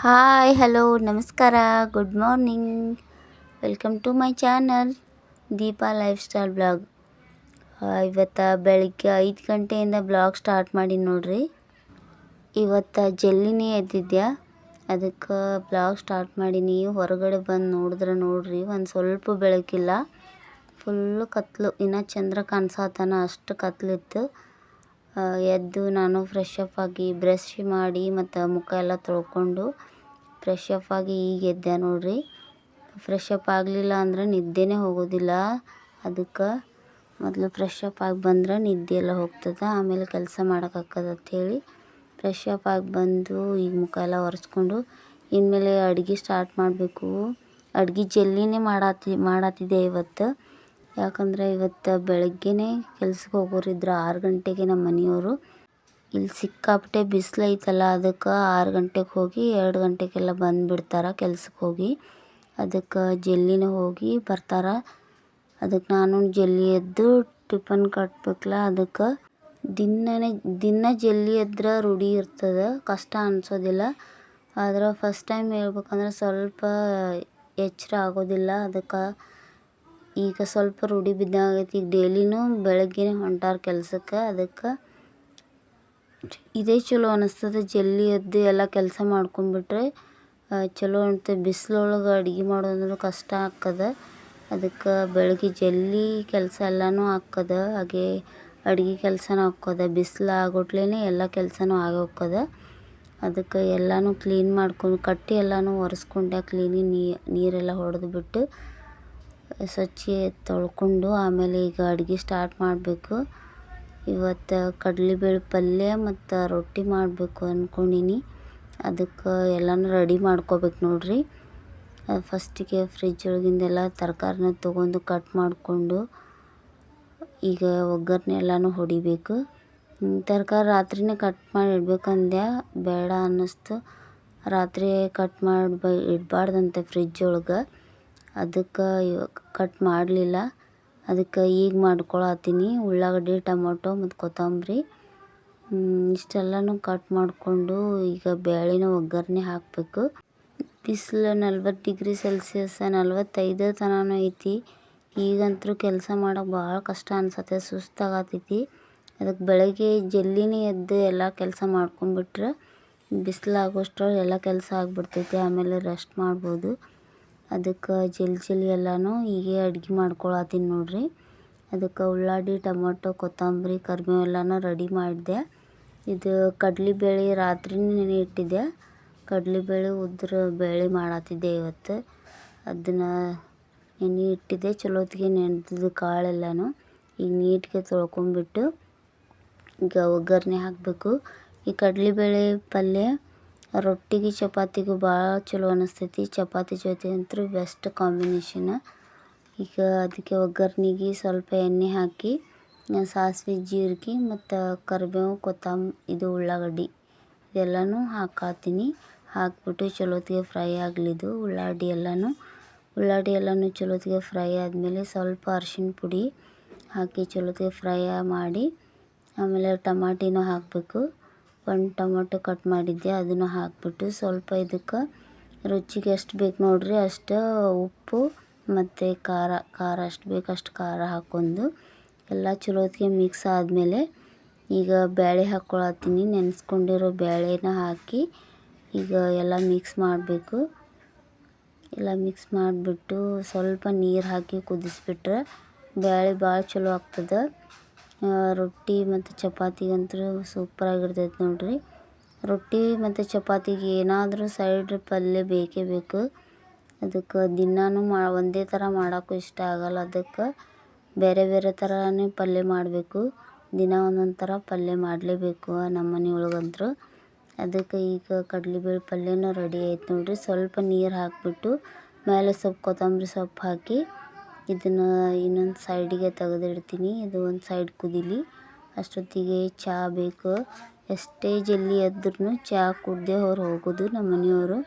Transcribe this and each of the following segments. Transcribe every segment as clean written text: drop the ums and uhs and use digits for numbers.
Hi hello ನಮಸ್ಕಾರ good morning. Welcome to my channel Deepa lifestyle blog. ಇವತ್ತು ಬೆಳಿಗ್ಗೆ 5 ಗಂಟೆಯಿಂದ ಬ್ಲಾಗ್ ಸ್ಟಾರ್ಟ್ ಮಾಡಿ ನೋಡ್ರಿ. ಇವತ್ತು ಜಲ್ದಿನೇ ಎದ್ದಿದ್ದೆ, ಅದಕ್ಕೆ ಬ್ಲಾಗ್ ಸ್ಟಾರ್ಟ್ ಮಾಡೀನಿ. ಹೊರಗಡೆ ಬಂದು ನೋಡ್ರಿ, ಒಂದು ಸ್ವಲ್ಪ ಬೆಳಕಿಲ್ಲ, ಫುಲ್ಲು ಕತ್ಲು. ಇನ್ನು ಚಂದ್ರ ಕಾಣಿಸತ್ತಾನ, ಅಷ್ಟು ಕತ್ಲಿತ್ತು. ಎದ್ದು ನಾನು ಫ್ರೆಶ್ ಅಪ್ ಆಗಿ ಬ್ರಷ್ ಮಾಡಿ ಮತ್ತು ಮುಖ ಎಲ್ಲ ತೊಳ್ಕೊಂಡು ಫ್ರೆಶ್ ಅಪ್ ಆಗಿ ಈಗ ಎದ್ದೆ ನೋಡ್ರಿ. ಫ್ರೆಶ್ ಅಪ್ ಆಗಲಿಲ್ಲ ಅಂದ್ರೆ ನಿದ್ದೆನೇ ಹೋಗೋದಿಲ್ಲ. ಅದಕ್ಕೆ ಮೊದಲು ಫ್ರೆಶ್ ಅಪ್ ಆಗಿ ಬಂದ್ರೆ ನಿದ್ದೆ ಎಲ್ಲ ಹೋಗ್ತದೆ, ಆಮೇಲೆ ಕೆಲಸ ಮಾಡೋಕ್ಕಾಗ್ತದೆ ಅಂಥೇಳಿ ಫ್ರೆಶ್ ಅಪ್ ಆಗಿ ಬಂದು ಈಗ ಮುಖ ಎಲ್ಲ ಒರೆಸ್ಕೊಂಡು ಇನ್ಮೇಲೆ ಅಡುಗೆ ಸ್ಟಾರ್ಟ್ ಮಾಡಬೇಕು. ಅಡುಗೆ ಜಲ್ದಿನೇ ಮಾಡತ್ತಿದ್ದೆ ಇವತ್ತು. ಯಾಕಂದರೆ ಇವತ್ತು ಬೆಳಗ್ಗೆನೇ ಕೆಲ್ಸಕ್ಕೆ ಹೋಗೋರಿದ್ರು 6 ಗಂಟೆಗೆ ನಮ್ಮ ಮನೆಯವರು. ಇಲ್ಲಿ ಸಿಕ್ಕಾಪಟ್ಟೆ ಬಿಸಿಲು ಐತಲ್ಲ, ಅದಕ್ಕೆ 6 ಗಂಟೆಗೆ ಹೋಗಿ 2 ಗಂಟೆಗೆಲ್ಲ ಬಂದುಬಿಡ್ತಾರೆ ಕೆಲ್ಸಕ್ಕೆ ಹೋಗಿ. ಅದಕ್ಕೆ ಜಲ್ದಿನೇ ಹೋಗಿ ಬರ್ತಾರೆ. ಅದಕ್ಕೆ ನಾನು ಜಲ್ದಿ ಎದ್ದು ಟಿಫನ್ ಕಟ್ಟಬೇಕಲ್ಲ, ಅದಕ್ಕೆ ದಿನ ಜಲ್ದಿ ಎದ್ರೆ ರೂಢಿ ಇರ್ತದೆ, ಕಷ್ಟ ಅನಿಸೋದಿಲ್ಲ. ಆದ್ರೆ ಫಸ್ಟ್ ಟೈಮ್ ಹೇಳ್ಬೇಕಂದ್ರೆ ಸ್ವಲ್ಪ ಎಚ್ಚರ ಆಗೋದಿಲ್ಲ. ಅದಕ್ಕೆ ಈಗ ಸ್ವಲ್ಪ ರೂಢಿ ಬಿದ್ದಾಗೈತಿ. ಈಗ ಡೈಲಿನೂ ಬೆಳಗ್ಗೆನೇ ಹೊಂಟಾರ ಕೆಲ್ಸಕ್ಕೆ. ಅದಕ್ಕೆ ಇದೇ ಚಲೋ ಅನ್ನಿಸ್ತದೆ, ಜಲ್ದಿ ಎದ್ದು ಎಲ್ಲ ಕೆಲಸ ಮಾಡ್ಕೊಂಡ್ಬಿಟ್ರೆ ಚಲೋ ಅನ್ಸುತ್ತೆ. ಬಿಸಿಲೊಳಗೆ ಅಡುಗೆ ಮಾಡೋದಂದ್ರೆ ಕಷ್ಟ ಆಗ್ತದೆ. ಅದಕ್ಕೆ ಬೆಳಗ್ಗೆ ಜಲ್ದಿ ಕೆಲಸ ಎಲ್ಲನೂ ಆಗ್ತದೆ, ಹಾಗೆ ಅಡುಗೆ ಕೆಲಸನೂ ಆಗ್ತದೆ. ಬಿಸಿಲು ಆಗೋಟ್ಲೇ ಎಲ್ಲ ಕೆಲಸನೂ ಆಗಿ ಹೋಗ್ತದೆ. ಅದಕ್ಕೆ ಎಲ್ಲನೂ ಕ್ಲೀನ್ ಮಾಡ್ಕೊಂಡು ಕಟ್ಟಿ ಎಲ್ಲನೂ ಒರೆಸ್ಕೊಂಡೆ. ನೀರೆಲ್ಲ ಹೊಡೆದ್ಬಿಟ್ಟು ಸ್ವಚ್ಛ ತೊಳ್ಕೊಂಡು ಆಮೇಲೆ ಈಗ ಅಡುಗೆ ಸ್ಟಾರ್ಟ್ ಮಾಡಬೇಕು. ಇವತ್ತು ಕಡಲೆಬೇಳೆ ಪಲ್ಯ ಮತ್ತು ರೊಟ್ಟಿ ಮಾಡಬೇಕು ಅಂದ್ಕೊಂಡೀನಿ. ಅದಕ್ಕೆ ಎಲ್ಲನೂ ರೆಡಿ ಮಾಡ್ಕೋಬೇಕು ನೋಡ್ರಿ. ಫಸ್ಟಿಗೆ ಫ್ರಿಜ್ ಒಳಗಿಂದೆಲ್ಲ ತರಕಾರಿನ ತೊಗೊಂಡು ಕಟ್ ಮಾಡಿಕೊಂಡು ಈಗ ಒಗ್ಗರಣೆ ಎಲ್ಲನೂ ಹೊಡಿಬೇಕು. ತರಕಾರಿ ರಾತ್ರಿನೇ ಕಟ್ ಮಾಡಿ ಇಡ್ಬೇಕಂದೆ, ಬೇಡ ಅನ್ನಿಸ್ತು. ರಾತ್ರಿ ಕಟ್ ಮಾಡಿ ಇಡಬಾರ್ದಂತೆ ಫ್ರಿಜ್ ಒಳಗೆ. ಅದಕ್ಕೆ ಕಟ್ ಮಾಡಲಿಲ್ಲ. ಅದಕ್ಕೆ ಈಗ ಮಾಡ್ಕೊಳತ್ತೀನಿ. ಉಳ್ಳಾಗಡ್ಡಿ, ಟೊಮೊಟೊ ಮತ್ತು ಕೊತ್ತಂಬರಿ ಇಷ್ಟೆಲ್ಲನೂ ಕಟ್ ಮಾಡಿಕೊಂಡು ಈಗ ಬೇಳೆನ ಒಗ್ಗರಣೆ ಹಾಕಬೇಕು. ಬಿಸಿಲು 40 ಡಿಗ್ರಿ ಸೆಲ್ಸಿಯಸ್ 45 ತನಕ ಐತಿ. ಈಗಂತೂ ಕೆಲಸ ಮಾಡೋಕೆ ಭಾಳ ಕಷ್ಟ ಅನ್ಸತ್ತೆ, ಸುಸ್ತಾಗತ್ತೈತಿ. ಅದಕ್ಕೆ ಬೆಳಗ್ಗೆ ಜಲ್ದಿನೇ ಎದ್ದು ಎಲ್ಲ ಕೆಲಸ ಮಾಡ್ಕೊಂಡ್ಬಿಟ್ರೆ ಬಿಸಿಲಾಗೋಷ್ಟ್ರೊಳಗೆ ಎಲ್ಲ ಕೆಲಸ ಆಗಿಬಿಡ್ತೈತಿ, ಆಮೇಲೆ ರೆಸ್ಟ್ ಮಾಡ್ಬೋದು. ಅದಕ್ಕೆ ಜಲ್ದಿ ಎಲ್ಲನೂ ಹೀಗೆ ಅಡುಗೆ ಮಾಡ್ಕೊಳತ್ತೀನಿ ನೋಡ್ರಿ. ಅದಕ್ಕೆ ಉಳ್ಳಾಗಡ್ಡಿ, ಟೊಮೊಟೊ, ಕೊತ್ತಂಬರಿ, ಕರಿಬೇವು ಎಲ್ಲನೂ ರೆಡಿ ಮಾಡಿದೆ. ಇದು ಕಡಲೆಬೇಳೆ ರಾತ್ರಿನೇ ನೆನೆ ಇಟ್ಟಿದ್ದೆ. ಕಡಲೆಬೇಳೆ ಉದ್ರ ಬೇಳೆ ಮಾಡತ್ತಿದ್ದೆ ಇವತ್ತು. ಅದನ್ನು ನೆನೆ ಇಟ್ಟಿದ್ದೆ, ಚಲೋತ್ತಿಗೆ ನೆನೆದಿದ್ದು ಕಾಳೆಲ್ಲನೂ ಈಗ ನೀಟ್ಗೆ ತೊಳ್ಕೊಂಬಿಟ್ಟು ಈಗ ಒಗ್ಗರಣೆ ಹಾಕಬೇಕು. ಈ ಕಡಲೆಬೇಳೆ ಪಲ್ಯ ರೊಟ್ಟಿಗೆ ಚಪಾತಿಗೂ ಭಾಳ ಚಲೋ ಅನ್ನಿಸ್ತೈತಿ. ಚಪಾತಿ ಜೊತೆ ಅಂತೂ ಬೆಸ್ಟ್ ಕಾಂಬಿನೇಷನ್. ಈಗ ಅದಕ್ಕೆ ಒಗ್ಗರಣೆಗೆ ಸ್ವಲ್ಪ ಎಣ್ಣೆ ಹಾಕಿ ಸಾಸಿವೆ, ಜೀರಿಗೆ ಮತ್ತು ಕರಿಬೇವು, ಇದು ಉಳ್ಳಾಗಡ್ಡಿ ಇದೆಲ್ಲನೂ ಹಾಕ್ತೀನಿ. ಹಾಕ್ಬಿಟ್ಟು ಚಲೋತ್ತಿಗೆ ಫ್ರೈ ಆಗಲಿದ್ದು ಉಳ್ಳಾಗಡ್ಡಿ ಎಲ್ಲನೂ ಚಲೋತ್ತಿಗೆ ಫ್ರೈ ಆದಮೇಲೆ ಸ್ವಲ್ಪ ಅರಿಶಿಣ ಪುಡಿ ಹಾಕಿ ಚಲೋತ್ತಿಗೆ ಫ್ರೈ ಮಾಡಿ ಆಮೇಲೆ ಟಮಾಟಿನೂ ಹಾಕಬೇಕು. 1 ಟೊಮೊಟೊ ಕಟ್ ಮಾಡಿದ್ದೆ, ಅದನ್ನು ಹಾಕ್ಬಿಟ್ಟು ಸ್ವಲ್ಪ ಇದಕ್ಕೆ ರುಚಿಗೆ ಎಷ್ಟು ಬೇಕು ನೋಡ್ರಿ ಅಷ್ಟು ಉಪ್ಪು ಮತ್ತು ಖಾರ ಎಷ್ಟು ಬೇಕು ಅಷ್ಟು ಖಾರ ಹಾಕ್ಕೊಂಡು ಎಲ್ಲ ಚಲೋತ್ತಿಗೆ ಮಿಕ್ಸ್ ಆದಮೇಲೆ ಈಗ ಬೇಳೆ ಹಾಕ್ಕೊಳತ್ತೀನಿ. ನೆನೆಸ್ಕೊಂಡಿರೋ ಬೇಳೆನ ಹಾಕಿ ಈಗ ಎಲ್ಲ ಮಿಕ್ಸ್ ಮಾಡಬೇಕು. ಎಲ್ಲ ಮಿಕ್ಸ್ ಮಾಡಿಬಿಟ್ಟು ಸ್ವಲ್ಪ ನೀರು ಹಾಕಿ ಕುದಿಸ್ಬಿಟ್ರೆ ಬೇಳೆ ಭಾಳ ಚಲೋ ಆಗ್ತದೆ. ರೊಟ್ಟಿ ಮತ್ತು ಚಪಾತಿಗಂತೂ ಸೂಪರಾಗಿರ್ತೈತೆ ನೋಡ್ರಿ. ರೊಟ್ಟಿ ಮತ್ತು ಚಪಾತಿಗೆ ಏನಾದರೂ ಸೈಡ್ ಪಲ್ಯ ಬೇಕೇ ಬೇಕು. ಅದಕ್ಕೆ ದಿನಾನೂ ಒಂದೇ ಥರ ಮಾಡೋಕ್ಕೂ ಇಷ್ಟ ಆಗಲ್ಲ. ಅದಕ್ಕೆ ಬೇರೆ ಬೇರೆ ಥರನೇ ಪಲ್ಯ ಮಾಡಬೇಕು. ದಿನ ಒಂದೊಂದು ಥರ ಪಲ್ಯ ಮಾಡಲೇಬೇಕು ನಮ್ಮ ಮನೆಯೊಳಗಂತೂ. ಅದಕ್ಕೆ ಈಗ ಕಡಲೆಬೇಳೆ ಪಲ್ಯನೂ ರೆಡಿ ಆಯ್ತು ನೋಡ್ರಿ. ಸ್ವಲ್ಪ ನೀರು ಹಾಕಿಬಿಟ್ಟು ಮೇಲೆ ಸ್ವಲ್ಪ ಕೊತ್ತಂಬರಿ ಸೊಪ್ಪು ಹಾಕಿ ಇದನ್ನು ಇನ್ನೊಂದು ಸೈಡಿಗೆ ತೆಗೆದಿಡ್ತೀನಿ. ಇದು ಒಂದು ಸೈಡ್ ಕುದೀಲಿ. ಅಷ್ಟೊತ್ತಿಗೆ ಚಹಾ ಬೇಕು. ಎಷ್ಟೇ ಜಲ್ದಿ ಎದ್ರೂ ಚಹಾ ಕುಡ್ದೇ ಅವ್ರು ಹೋಗೋದು ನಮ್ಮ ಮನೆಯವರು.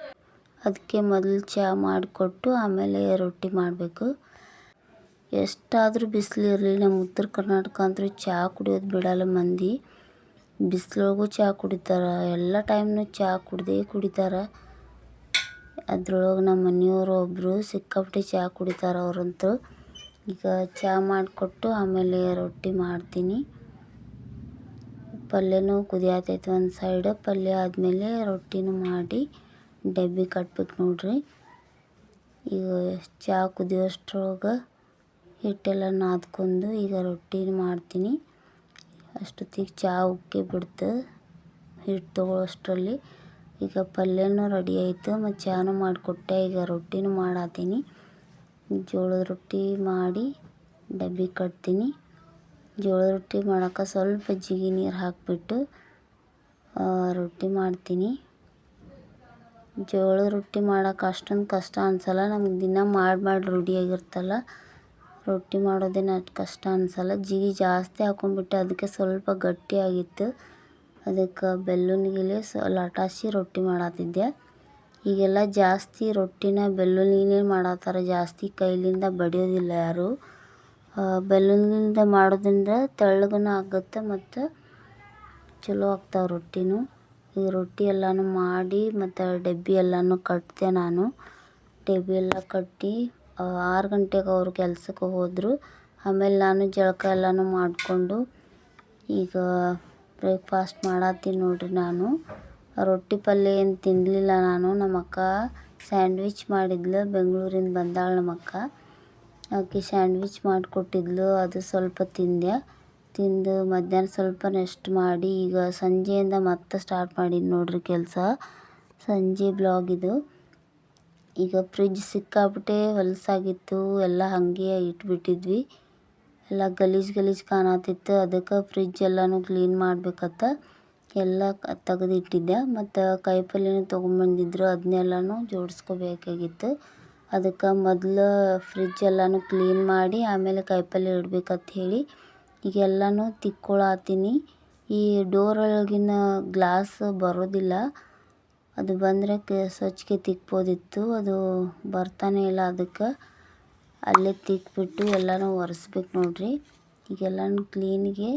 ಅದಕ್ಕೆ ಮೊದಲು ಚಹಾ ಮಾಡಿಕೊಟ್ಟು ಆಮೇಲೆ ರೊಟ್ಟಿ ಮಾಡಬೇಕು. ಎಷ್ಟಾದರೂ ಬಿಸಿಲು ಇರಲಿ, ನಮ್ಮ ಉತ್ತರ ಕರ್ನಾಟಕ ಅಂತೂ ಚಹಾ ಕುಡಿಯೋದು ಬಿಡಲ್ಲ ಮಂದಿ. ಬಿಸಿಲೊಳಗೂ ಚಹಾ ಕುಡಿತಾರೆ, ಎಲ್ಲ ಟೈಮ್ನೂ ಚಹಾ ಕುಡಿತಾರೆ. ಅದ್ರೊಳಗೆ ನಮ್ಮ ಮನೆಯವರು ಒಬ್ಬರು ಸಿಕ್ಕಾಪಟ್ಟೆ ಚಹಾ ಕುಡಿತಾರೆ ಅವರಂತೂ. ಈಗ ಚಹಾ ಮಾಡಿಕೊಟ್ಟು ಆಮೇಲೆ ರೊಟ್ಟಿ ಮಾಡ್ತೀನಿ. ಪಲ್ಯನೂ ಕುದಿಯತೈತೆ ಒಂದು ಸೈಡ್. ಪಲ್ಯ ಆದಮೇಲೆ ರೊಟ್ಟಿನೂ ಮಾಡಿ ಡಬ್ಬಿ ಕಟ್ಬೇಕು ನೋಡ್ರಿ. ಈಗ ಚಹಾ ಕುದಿಯೋಷ್ಟ್ರೊಳಗೆ ಹಿಟ್ಟೆಲ್ಲ ನಾದ್ಕೊಂಡು ಈಗ ರೊಟ್ಟಿನ ಮಾಡ್ತೀನಿ. ಅಷ್ಟೊತ್ತಿಗೆ ಚಹಾ ಉಕ್ಕಿ ಬಿಡ್ತು ಹಿಟ್ಟು ತೊಗೊಳ್ಳೋಷ್ಟರಲ್ಲಿ. ಈಗ ಪಲ್ಯನೂ ರೆಡಿ ಆಯಿತು ಮತ್ತು ಚಹಾನೂ ಮಾಡಿಕೊಟ್ಟೆ. ಈಗ ರೊಟ್ಟಿನೂ ಮಾಡತ್ತೀನಿ. ಜೋಳದ ರೊಟ್ಟಿ ಮಾಡಿ ಡಬ್ಬಿ ಕಟ್ತೀನಿ. ಜೋಳದ ರೊಟ್ಟಿ ಮಾಡೋಕೆ ಸ್ವಲ್ಪ ಜಿಗಿ ನೀರು ಹಾಕಿಬಿಟ್ಟು ರೊಟ್ಟಿ ಮಾಡ್ತೀನಿ. ಜೋಳದ ರೊಟ್ಟಿ ಮಾಡೋಕೆ ಅಷ್ಟೊಂದು ಕಷ್ಟ ಅನಿಸಲ್ಲ. ನಮ್ಗೆ ದಿನ ಮಾಡಿ ರೂಢಿಯಾಗಿರ್ತಲ್ಲ, ರೊಟ್ಟಿ ಮಾಡೋದೇನು ಅಷ್ಟು ಕಷ್ಟ ಅನಿಸಲ್ಲ. ಜಿಗಿ ಜಾಸ್ತಿ ಹಾಕೊಂಡ್ಬಿಟ್ಟೆ, ಅದಕ್ಕೆ ಸ್ವಲ್ಪ ಗಟ್ಟಿಯಾಗಿತ್ತು. ಅದಕ್ಕೆ ಬೆಲ್ಲುನಿಗೆಲೆ ಲಟಾಸಿ ರೊಟ್ಟಿ ಮಾಡತ್ತಿದ್ದೆ. ಈಗೆಲ್ಲ ಜಾಸ್ತಿ ರೊಟ್ಟಿನ ಬೆಲ್ಲುನಿಗೆ ಮಾಡತ್ತಾರೆ, ಜಾಸ್ತಿ ಕೈಲಿಂದ ಬಡಿಯೋದಿಲ್ಲ ಯಾರು. ಬೆಲ್ಲುನಿಂದ ಮಾಡೋದ್ರಿಂದ ತೆಳ್ಳಗನ ಆಗುತ್ತೆ ಮತ್ತು ಚಲೋ ಆಗ್ತಾವೆ ರೊಟ್ಟಿನೂ. ಈ ರೊಟ್ಟಿ ಎಲ್ಲನೂ ಮಾಡಿ ಮತ್ತು ಡಬ್ಬಿ ಎಲ್ಲನೂ ಕಟ್ಟಿದೆ ನಾನು. ಡಬ್ಬಿ ಎಲ್ಲ ಕಟ್ಟಿ 6 ಗಂಟೆಗೆ ಅವರು ಕೆಲ್ಸಕ್ಕೆ ಹೋದರು. ಆಮೇಲೆ ನಾನು ಜಳಕ ಎಲ್ಲನೂ ಮಾಡಿಕೊಂಡು ಈಗ ಬ್ರೇಕ್ಫಾಸ್ಟ್ ಮಾಡತ್ತೀನಿ ನೋಡ್ರಿ. ನಾನು ರೊಟ್ಟಿ ಪಲ್ಯ ಏನು ತಿನ್ನಲಿಲ್ಲ ನಾನು. ನಮ್ಮ ಅಕ್ಕ ಸ್ಯಾಂಡ್ವಿಚ್ ಮಾಡಿದ್ಲು, ಬೆಂಗಳೂರಿಂದ ಬಂದಾಳ ನಮ್ಮ ಅಕ್ಕ. ಆಕೆ ಸ್ಯಾಂಡ್ವಿಚ್ ಮಾಡಿಕೊಟ್ಟಿದ್ಲು, ಅದು ಸ್ವಲ್ಪ ತಿಂದು ಮಧ್ಯಾಹ್ನ ಸ್ವಲ್ಪ ರೆಸ್ಟ್ ಮಾಡಿ ಈಗ ಸಂಜೆಯಿಂದ ಮತ್ತೆ ಸ್ಟಾರ್ಟ್ ಮಾಡೀನಿ ನೋಡ್ರಿ ಕೆಲಸ. ಸಂಜೆ ಬ್ಲಾಗ್ ಇದು. ಈಗ ಫ್ರಿಜ್ ಸಿಕ್ಕಾಬಿಟ್ಟೆ ಹೊಲಸಾಗಿತ್ತು, ಎಲ್ಲ ಹಾಗೆ ಇಟ್ಬಿಟ್ಟಿದ್ವಿ. ಎಲ್ಲ ಗಲೀಜು ಕಾಣತಿತ್ತು. ಅದಕ್ಕೆ ಫ್ರಿಜ್ ಎಲ್ಲನೂ ಕ್ಲೀನ್ ಮಾಡ್ಬೇಕತ್ತ ಎಲ್ಲ ತೆಗೆದಿಟ್ಟಿದ್ದೆ. ಮತ್ತು ಕಾಯಿಪಲ್ಯನೂ ತೊಗೊಂಬಂದಿದ್ರು, ಅದನ್ನೆಲ್ಲನೂ ಜೋಡಿಸ್ಕೋಬೇಕಾಗಿತ್ತು. ಅದಕ್ಕೆ ಮೊದಲು ಫ್ರಿಜ್ ಎಲ್ಲನೂ ಕ್ಲೀನ್ ಮಾಡಿ ಆಮೇಲೆ ಕಾಯಿಪಲ್ಯ ಇಡಬೇಕಂತ ಹೇಳಿ ಈಗ ಎಲ್ಲನೂ ತಿಕ್ಕೊಳತ್ತೀನಿ. ಈ ಡೋರ್ ಒಳಗಿನ ಗ್ಲಾಸ್ ಬರೋದಿಲ್ಲ, ಅದು ಬಂದರೆ ಸ್ವಚ್ಛಗೆ ತಿಕ್ಬೋದಿತ್ತು. ಅದು ಬರ್ತಾನೆ ಇಲ್ಲ, ಅದಕ್ಕೆ ಅಲ್ಲೇ ತಿಕ್ಬಿಟ್ಟು ಎಲ್ಲನೂ ಒರೆಸ್ಬೇಕು ನೋಡ್ರಿ. ಈಗೆಲ್ಲನೂ ಕ್ಲೀನಿಗೆ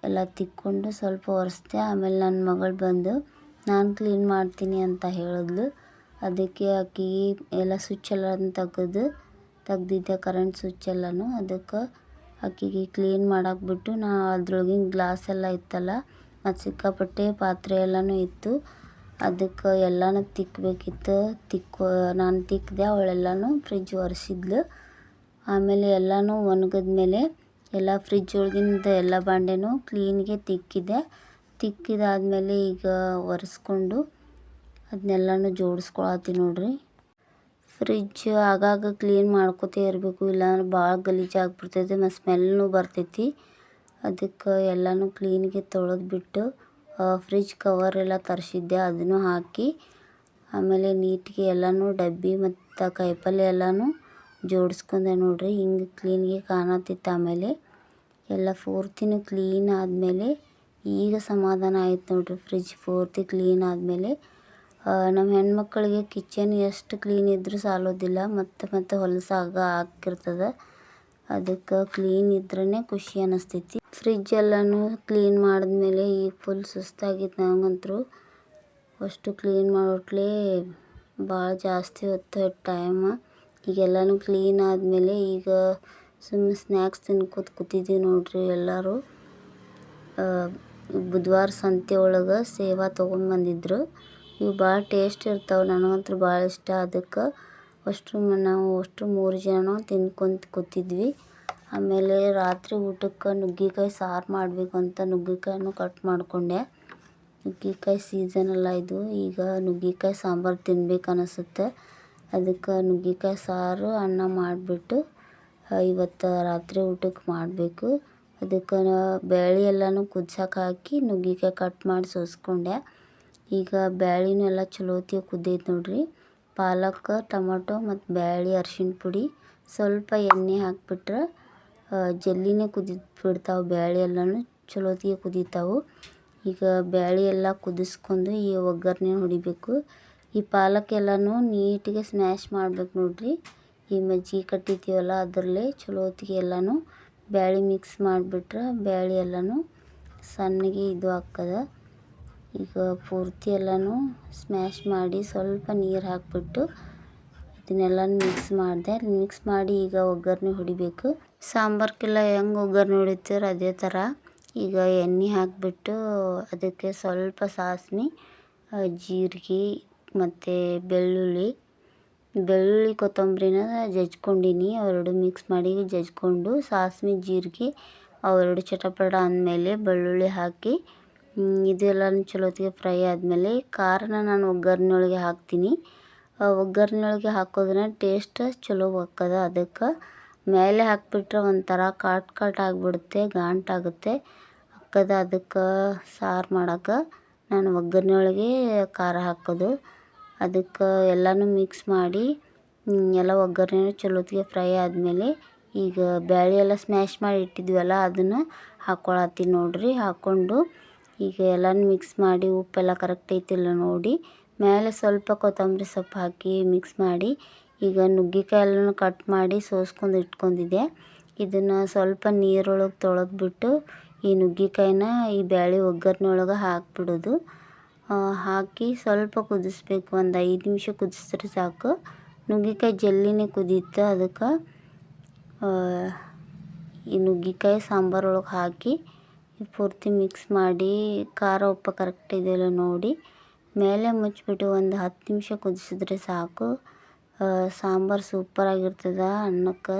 ಎಲ್ಲ ತಿಕ್ಕೊಂಡು ಸ್ವಲ್ಪ ಒರೆಸ್ದೆ. ಆಮೇಲೆ ನನ್ನ ಮಗಳು ಬಂದು ನಾನು ಕ್ಲೀನ್ ಮಾಡ್ತೀನಿ ಅಂತ ಹೇಳಿದ್ಲು. ಅದಕ್ಕೆ ಆಕೆಗೆ ಎಲ್ಲ ಸ್ವಿಚ್ ಎಲ್ಲ ತೆಗ್ದಿದ್ದೆ, ಕರೆಂಟ್ ಸ್ವಿಚ್ ಎಲ್ಲನೂ. ಅದಕ್ಕೆ ಆಕೆಗೆ ಕ್ಲೀನ್ ಮಾಡಕ್ಕೆ ಬಿಟ್ಟು ಅದ್ರೊಳಗಿನ ಗ್ಲಾಸ್ ಎಲ್ಲ ಇತ್ತಲ್ಲ, ಮತ್ತು ಸಿಕ್ಕಾಪಟ್ಟೆ ಪಾತ್ರೆ ಎಲ್ಲನೂ ಇತ್ತು. ಅದಕ್ಕೆ ಎಲ್ಲನೂ ತಿಕ್ಕಬೇಕಿತ್ತು. ನಾನು ತಿಕ್ಕಿದೆ, ಅವಳೆಲ್ಲನೂ ಫ್ರಿಜ್ ಒರೆಸಿದ್ಲು. ಆಮೇಲೆ ಎಲ್ಲನೂ ಒಣಗಿದ್ಮೇಲೆ ಎಲ್ಲ ಫ್ರಿಜ್ ಒಳಗಿಂದ ಎಲ್ಲ ಬಾಂಡೆನೂ ಕ್ಲೀನಿಗೆ ತಿಕ್ಕಿದಾದ್ಮೇಲೆ ಈಗ ಒರೆಸ್ಕೊಂಡು ಅದನ್ನೆಲ್ಲನೂ ಜೋಡಿಸ್ಕೊಳತ್ತೀನಿ ನೋಡ್ರಿ. ಫ್ರಿಜ್ ಆಗಾಗ ಕ್ಲೀನ್ ಮಾಡ್ಕೋತೇ ಇರಬೇಕು, ಇಲ್ಲಾಂದ್ರೆ ಭಾಳ ಗಲೀಜಾಗಿಬಿಡ್ತೈತೆ ಮತ್ತು ಸ್ಮೆಲ್ನೂ ಬರ್ತೈತಿ. ಅದಕ್ಕೆ ಎಲ್ಲನೂ ಕ್ಲೀನಿಗೆ ತೊಳೆದ್ಬಿಟ್ಟು ಫ್ರಿಜ್ ಕವರ್ ಎಲ್ಲ ತರಿಸಿದ್ದೆ, ಅದನ್ನು ಹಾಕಿ ಆಮೇಲೆ ನೀಟಿಗೆ ಎಲ್ಲನೂ ಡಬ್ಬಿ ಮತ್ತು ಕಾಯಿಪಲ್ಯ ಎಲ್ಲನೂ ಜೋಡಿಸ್ಕೊಂಡೆ ನೋಡ್ರಿ. ಹಿಂಗೆ ಕ್ಲೀನಿಗೆ ಕಾಣತ್ತಿತ್ತು. ಆಮೇಲೆ ಎಲ್ಲ ಪೂರ್ತಿನೂ ಕ್ಲೀನ್ ಆದಮೇಲೆ ಈಗ ಸಮಾಧಾನ ಆಯ್ತು ನೋಡ್ರಿ. ಫ್ರಿಜ್ ಪೂರ್ತಿ ಕ್ಲೀನ್ ಆದಮೇಲೆ ನಮ್ಮ ಹೆಣ್ಮಕ್ಳಿಗೆ ಕಿಚನ್ ಎಷ್ಟು ಕ್ಲೀನ್ ಇದ್ದರೂ ಸಾಲೋದಿಲ್ಲ, ಮತ್ತೆ ಹಾಕಿರ್ತದೆ. ಅದಕ್ಕೆ ಕ್ಲೀನ್ ಇದ್ರೇ ಖುಷಿ ಅನ್ನಿಸ್ತೈತಿ. ಫ್ರಿಜ್ ಎಲ್ಲನೂ ಕ್ಲೀನ್ ಮಾಡಿದ್ಮೇಲೆ ಈಗ ಫುಲ್ ಸುಸ್ತಾಗಿತ್ತು ನನಗಂತೂ. ಅಷ್ಟು ಕ್ಲೀನ್ ಮಾಡೋಟ್ಲೆ ಭಾಳ ಜಾಸ್ತಿ ಹೊತ್ತು ಟೈಮ್. ಈಗೆಲ್ಲನೂ ಕ್ಲೀನ್ ಆದಮೇಲೆ ಈಗ ಸುಮ್ಮನೆ ಸ್ನ್ಯಾಕ್ಸ್ ತಿನ್ಕೋತ ಕೂತಿದ್ದೀವಿ ನೋಡ್ರಿ ಎಲ್ಲರೂ. ಬುಧವಾರ ಸಂತೆ ಒಳಗೆ ಸೇವಾ ತೊಗೊಂಬಂದಿದ್ರು. ಇವು ಭಾಳ ಟೇಸ್ಟ್ ಇರ್ತಾವೆ, ನನಗಂತೂ ಭಾಳ ಇಷ್ಟ. ಅದಕ್ಕೆ ನಾವು ಅಷ್ಟು 3 ಜನ ತಿನ್ಕೊಂತ ಕೂತಿದ್ವಿ. ಆಮೇಲೆ ರಾತ್ರಿ ಊಟಕ್ಕೆ ನುಗ್ಗೆಕಾಯಿ ಸಾರು ಮಾಡಬೇಕು ಅಂತ ನುಗ್ಗೆಕಾಯಿನೂ ಕಟ್ ಮಾಡಿಕೊಂಡೆ. ನುಗ್ಗೆಕಾಯಿ ಸೀಸನ್ ಅಲ್ಲ ಇದು, ಈಗ ನುಗ್ಗೆಕಾಯಿ ಸಾಂಬಾರು ತಿನ್ಬೇಕು ಅನಿಸುತ್ತೆ. ಅದಕ್ಕೆ ನುಗ್ಗೆಕಾಯಿ ಸಾರು ಅನ್ನ ಮಾಡಿಬಿಟ್ಟು ಇವತ್ತು ರಾತ್ರಿ ಊಟಕ್ಕೆ ಮಾಡಬೇಕು. ಅದಕ್ಕೆ ಬೇಳೆ ಎಲ್ಲನೂ ಕುದ್ಸಕ್ಕೆ ಹಾಕಿ ನುಗ್ಗೆಕಾಯಿ ಕಟ್ ಮಾಡಿ ಸೋಸ್ಕೊಂಡೆ. ಈಗ ಬೇಳೆನೂ ಎಲ್ಲ ಚಲೋತ್ತಿಗೆ ಕುದ್ದೈತೆ ನೋಡ್ರಿ. ಪಾಲಕ್, ಟೊಮಟೊ ಮತ್ತು ಬೇಳೆ, ಅರಿಶಿಣ ಪುಡಿ, ಸ್ವಲ್ಪ ಎಣ್ಣೆ ಹಾಕಿಬಿಟ್ರೆ ಜಲ್ದಿನೇ ಕುದಿದ್ಬಿಡ್ತಾವೆ. ಬೇಳೆ ಎಲ್ಲನೂ ಚಲೋತ್ತಿಗೆ ಕುದೀತಾವೆ. ಈಗ ಬೇಳೆ ಎಲ್ಲ ಕುದಿಸ್ಕೊಂಡು ಈ ಒಗ್ಗರಣೆ ಹೊಡಿಬೇಕು. ಈ ಪಾಲಕ್ ಎಲ್ಲನೂ ನೀಟಿಗೆ ಸ್ಮ್ಯಾಶ್ ಮಾಡ್ಬೇಕು ನೋಡ್ರಿ. ಈ ಮಜ್ಜಿಗೆ ಕಟ್ಟಿರ್ತೀವಲ್ಲ ಅದರಲ್ಲೇ ಚಲೋತ್ತಿಗೆ ಎಲ್ಲನೂ ಬೇಳೆ ಮಿಕ್ಸ್ ಮಾಡಿಬಿಟ್ರೆ ಬೇಳೆ ಎಲ್ಲನೂ ಸಣ್ಣಗೆ ಇದು ಆಗ್ತದೆ. ಈಗ ಪೂರ್ತಿ ಎಲ್ಲನೂ ಸ್ಮ್ಯಾಶ್ ಮಾಡಿ ಸ್ವಲ್ಪ ನೀರು ಹಾಕಿಬಿಟ್ಟು ಇದನ್ನೆಲ್ಲ ಮಿಕ್ಸ್ ಮಾಡಿದೆ. ಮಿಕ್ಸ್ ಮಾಡಿ ಈಗ ಒಗ್ಗರಣೆ ಹೊಡಿಬೇಕು. ಸಾಂಬಾರ್ಗೆಲ್ಲ ಹೆಂಗೆ ಒಗ್ಗರಣೆ ಹೊಡಿತೀರ ಅದೇ ಥರ ಈಗ ಎಣ್ಣೆ ಹಾಕಿಬಿಟ್ಟು ಅದಕ್ಕೆ ಸ್ವಲ್ಪ ಸಾಸಿವೆ, ಜೀರಿಗೆ ಮತ್ತು ಬೆಳ್ಳುಳ್ಳಿ ಕೊತ್ತಂಬರಿನ ಜಜ್ಕೊಂಡಿನಿ. ಅವೆರಡು ಮಿಕ್ಸ್ ಮಾಡಿ ಜಜ್ಕೊಂಡು ಸಾಸಿವೆ ಜೀರಿಗೆ ಅವೆರಡು ಚಟಪಟ ಅಂದಮೇಲೆ ಬೆಳ್ಳುಳ್ಳಿ ಹಾಕಿ ಇದೆಲ್ಲನೂ ಚಲೋತ್ತಿಗೆ ಫ್ರೈ ಆದಮೇಲೆ ಖಾರನ ನಾನು ಒಗ್ಗರಣೆ ಒಳಗೆ ಹಾಕ್ತೀನಿ. ಒಗ್ಗರಣೆ ಒಳಗೆ ಹಾಕೋದ್ರಿಂದ ಟೇಸ್ಟ್ ಚಲೋ ಆಕ್ಕದ. ಅದಕ್ಕೆ ಮೇಲೆ ಹಾಕಿಬಿಟ್ರೆ ಒಂಥರ ಕಾಟ್ ಆಗಿಬಿಡುತ್ತೆ, ಗಂಟಾಗುತ್ತೆ ಅಕ್ಕದ. ಅದಕ್ಕೆ ಸಾರು ಮಾಡೋಕೆ ನಾನು ಒಗ್ಗರಣೆ ಒಳಗೆ ಖಾರ ಹಾಕೋದು. ಅದಕ್ಕೆ ಎಲ್ಲನೂ ಮಿಕ್ಸ್ ಮಾಡಿ ಎಲ್ಲ ಒಗ್ಗರಣೆ ಚಲೋತ್ತಿಗೆ ಫ್ರೈ ಆದಮೇಲೆ ಈಗ ಬ್ಯಾಳೆ ಎಲ್ಲ ಸ್ಮ್ಯಾಶ್ ಮಾಡಿ ಇಟ್ಟಿದ್ವಲ್ಲ ಅದನ್ನು ಹಾಕ್ಕೊಳತ್ತೀನಿ ನೋಡಿರಿ. ಹಾಕ್ಕೊಂಡು ಈಗ ಎಲ್ಲನೂ ಮಿಕ್ಸ್ ಮಾಡಿ ಉಪ್ಪೆಲ್ಲ ಕರೆಕ್ಟ್ ಐತಿಲ್ಲ ನೋಡಿ ಮೇಲೆ ಸ್ವಲ್ಪ ಕೊತ್ತಂಬರಿ ಸೊಪ್ಪು ಹಾಕಿ ಮಿಕ್ಸ್ ಮಾಡಿ ಈಗ ನುಗ್ಗೆಕಾಯಿ ಎಲ್ಲನೂ ಕಟ್ ಮಾಡಿ ಸೋಸ್ಕೊಂಡು ಇಟ್ಕೊಂಡಿದ್ದೆ. ಇದನ್ನು ಸ್ವಲ್ಪ ನೀರೊಳಗೆ ತೊಳೆದ್ಬಿಟ್ಟು ಈ ನುಗ್ಗೆಕಾಯಿನ ಈ ಬ್ಯಾಳೆ ಒಗ್ಗರಣೆ ಒಳಗೆ ಹಾಕಿಬಿಡೋದು. ಹಾಕಿ ಸ್ವಲ್ಪ ಕುದಿಸ್ಬೇಕು, ಒಂದು 5 ನಿಮಿಷ ಕುದಿಸಿದ್ರೆ ಸಾಕು. ನುಗ್ಗೆಕಾಯಿ ಜಲ್ದಿನೇ ಕುದೀತು. ಅದಕ್ಕೆ ಈ ನುಗ್ಗೆಕಾಯಿ ಸಾಂಬಾರೊಳಗೆ ಹಾಕಿ ಪೂರ್ತಿ ಮಿಕ್ಸ್ ಮಾಡಿ ಖಾರ ಉಪ್ಪು ಕರೆಕ್ಟ್ ಇದೆಯಲ್ಲ ನೋಡಿ ಮೇಲೆ ಮುಚ್ಚಿಬಿಟ್ಟು ಒಂದು 10 ನಿಮಿಷ ಕುದಿಸಿದ್ರೆ ಸಾಕು. ಸಾಂಬಾರು ಸೂಪರಾಗಿರ್ತದೆ. ಅನ್ನಕ್ಕೆ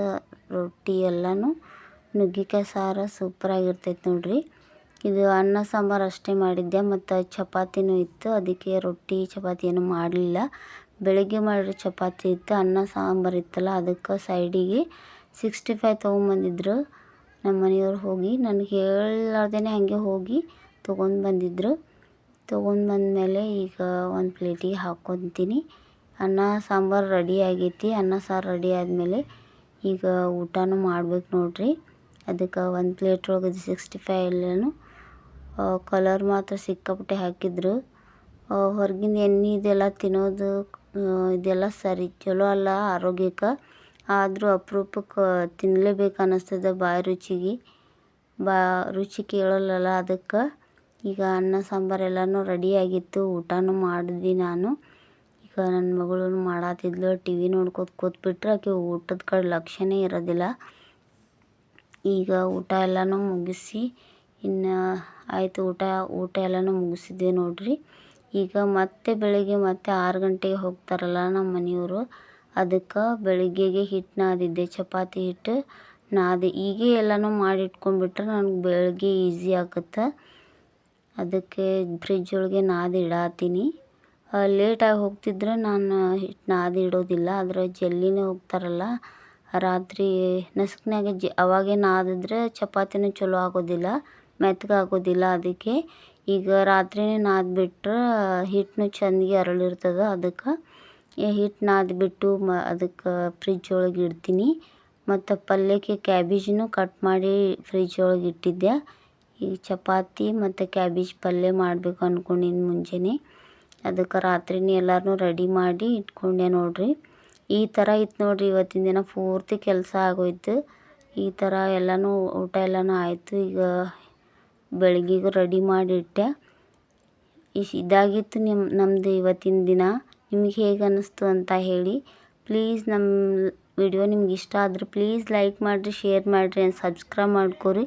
ರೊಟ್ಟಿ ಎಲ್ಲನೂ ನುಗ್ಗೆಕಾಯಿ ಸಾರು ಸೂಪರಾಗಿರ್ತೈತೆ ನೋಡಿರಿ. ಇದು ಅನ್ನ ಸಾಂಬಾರು ಅಷ್ಟೇ ಮಾಡಿದ್ದೆ ಮತ್ತು ಚಪಾತಿನೂ ಇತ್ತು. ಅದಕ್ಕೆ ರೊಟ್ಟಿ ಚಪಾತಿ ಏನೂ ಮಾಡಲಿಲ್ಲ. ಬೆಳಗ್ಗೆ ಮಾಡಿರೋ ಚಪಾತಿ ಇತ್ತು, ಅನ್ನ ಸಾಂಬಾರು ಇತ್ತಲ್ಲ ಅದಕ್ಕೆ ಸೈಡಿಗೆ 65 ತೊಗೊಂಬಂದಿದ್ರು ನಮ್ಮ ಮನೆಯವ್ರು. ಹೋಗಿ ನನಗೆ ಹೇಳಲಾರ್ದೇ ಹಾಗೆ ಹೋಗಿ ತೊಗೊಂಡು ಬಂದಮೇಲೆ ಈಗ ಒಂದು ಪ್ಲೇಟಿಗೆ ಹಾಕ್ಕೊತೀನಿ. ಅನ್ನ ಸಾಂಬಾರು ರೆಡಿ ಆಗೈತಿ. ಅನ್ನ ಸಾರು ರೆಡಿ ಆದಮೇಲೆ ಈಗ ಊಟನೂ ಮಾಡ್ಬೇಕು ನೋಡಿರಿ. ಅದಕ್ಕೆ ಒಂದು ಪ್ಲೇಟ್ ಒಳಗೆ 65 ಎಲ್ಲನೂ ಕಲರ್ ಮಾತ್ರ ಸಿಕ್ಕಾಪಟ್ಟೆ ಹಾಕಿದ್ರು. ಹೊರಗಿಂದ ಎಣ್ಣೆ ಇದೆಲ್ಲ ತಿನ್ನೋದು ಇದೆಲ್ಲ ಸರಿ ಚಲೋ ಅಲ್ಲ ಆರೋಗ್ಯಕ್ಕೆ. ಆದರೂ ಅಪರೂಪಕ್ಕೆ ತಿನ್ನಲೇಬೇಕು ಅನ್ನಿಸ್ತದೆ ರುಚಿ ಕೇಳೋಲ್ಲಲ್ಲ. ಅದಕ್ಕೆ ಈಗ ಅನ್ನ ಸಾಂಬಾರು ಎಲ್ಲನೂ ರೆಡಿಯಾಗಿತ್ತು. ಊಟನೂ ಮಾಡಿದ್ವಿ ನಾನು. ಈಗ ನನ್ನ ಮಗಳು ಮಾಡತ್ತಿದ್ಲು, ಟಿ ವಿ ನೋಡ್ಕೊತ ಕೂತ್ಬಿಟ್ರೆ ಆಕೆ ಊಟದ ಕಡೆ ಲಕ್ಷ್ಯನೇ ಇರೋದಿಲ್ಲ. ಈಗ ಊಟ ಎಲ್ಲನೂ ಮುಗಿಸಿ ಇನ್ನು ಆಯಿತು. ಊಟ ಎಲ್ಲನೂ ಮುಗಿಸಿದ್ವಿ ನೋಡಿರಿ. ಈಗ ಮತ್ತೆ ಬೆಳಗ್ಗೆ 6 ಗಂಟೆಗೆ ಹೋಗ್ತಾರಲ್ಲ ನಮ್ಮ ಮನೆಯವರು. ಅದಕ್ಕೆ ಬೆಳಗ್ಗೆಗೆ ಹಿಟ್ಟು ನಾದಿದ್ದೆ, ಚಪಾತಿ ಹಿಟ್ಟು ನಾದಿ ಹೀಗೆ ಎಲ್ಲನೂ ಮಾಡಿ ಇಟ್ಕೊಂಡ್ಬಿಟ್ರೆ ನನಗೆ ಬೆಳಗ್ಗೆ ಈಸಿ ಆಗುತ್ತೆ. ಅದಕ್ಕೆ ಫ್ರಿಜ್ ಒಳಗೆ ನಾದಿ ಇಡತ್ತೀನಿ. ಲೇಟಾಗಿ ಹೋಗ್ತಿದ್ರೆ ನಾನು ಹಿಟ್ಟು ನಾದಿ ಇಡೋದಿಲ್ಲ. ಆದರೆ ಜಲ್ದಿನೇ ಹೋಗ್ತಾರಲ್ಲ ರಾತ್ರಿ ನಸುಕಿನಾಗೆ ಅವಾಗೇ ನಾದಿದ್ರೆ ಚಪಾತಿನೂ ಚಲೋ ಆಗೋದಿಲ್ಲ, ಮೆತ್ತಗಾಗೋದಿಲ್ಲ. ಅದಕ್ಕೆ ಈಗ ರಾತ್ರಿನೇ ನಾದಿಬಿಟ್ರೆ ಹಿಟ್ಟನ್ನು ಚೆಂದಿಗೆ ಅರಳಿರ್ತದೆ. ಅದಕ್ಕೆ ಹಿಟ್ಟು ನಾದಿಬಿಟ್ಟು ಅದಕ್ಕೆ ಫ್ರಿಜ್ ಒಳಗೆ ಇಡ್ತೀನಿ. ಮತ್ತು ಪಲ್ಯಕ್ಕೆ ಕ್ಯಾಬೇಜನ್ನು ಕಟ್ ಮಾಡಿ ಫ್ರಿಜ್ ಒಳಗೆ ಇಟ್ಟಿದ್ದೆ. ಈಗ ಚಪಾತಿ ಮತ್ತು ಕ್ಯಾಬೇಜ್ ಪಲ್ಯ ಮಾಡಬೇಕು ಅಂದ್ಕೊಂಡಿನಿ ಮುಂಜಾನೆ. ಅದಕ್ಕೆ ರಾತ್ರಿನೇ ಎಲ್ಲನೂ ರೆಡಿ ಮಾಡಿ ಇಟ್ಕೊಂಡೆ ನೋಡಿರಿ. ಈ ಥರ ಇತ್ತು ನೋಡಿರಿ. ಇವತ್ತಿನ ದಿನ ಪೂರ್ತಿ ಕೆಲಸ ಆಗೋಯ್ತು. ಈ ಥರ ಎಲ್ಲನೂ ಊಟ ಎಲ್ಲನೂ ಆಯಿತು. ಈಗ ಬೆಳಗ್ಗೆಗೂ ರೆಡಿ ಮಾಡಿ ಇಟ್ಟೆ. ಇದಾಗಿತ್ತು ನಮ್ಮದು ಇವತ್ತಿನ ದಿನ. ನಿಮಗೆ ಹೇಗೆ ಅನ್ನಿಸ್ತು ಅಂತ ಹೇಳಿ. ಪ್ಲೀಸ್ ನಮ್ಮ ವಿಡಿಯೋ ನಿಮ್ಗೆ ಇಷ್ಟ ಆದರೆ ಪ್ಲೀಸ್ ಲೈಕ್ ಮಾಡಿರಿ, ಶೇರ್ ಮಾಡಿರಿ, ಸಬ್ಸ್ಕ್ರೈಬ್ ಮಾಡ್ಕೊರಿ.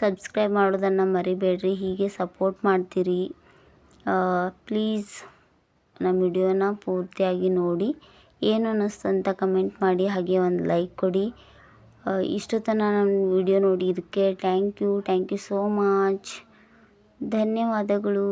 ಸಬ್ಸ್ಕ್ರೈಬ್ ಮಾಡೋದನ್ನು ಮರಿಬೇಡ್ರಿ. ಹೀಗೆ ಸಪೋರ್ಟ್ ಮಾಡ್ತೀರಿ. ಪ್ಲೀಸ್ ನಮ್ಮ ವಿಡಿಯೋನ ಪೂರ್ತಿಯಾಗಿ ನೋಡಿ. ಏನು ಅನ್ನಿಸ್ತು ಅಂತ ಕಮೆಂಟ್ ಮಾಡಿ, ಹಾಗೆ ಒಂದು ಲೈಕ್ ಕೊಡಿ. ಇಷ್ಟು ತನಕ ನಮ್ಮ ವಿಡಿಯೋ ನೋಡಿ ಇದಕ್ಕೆ ಥ್ಯಾಂಕ್ ಯು ಸೋ ಮಚ್. ಧನ್ಯವಾದಗಳು.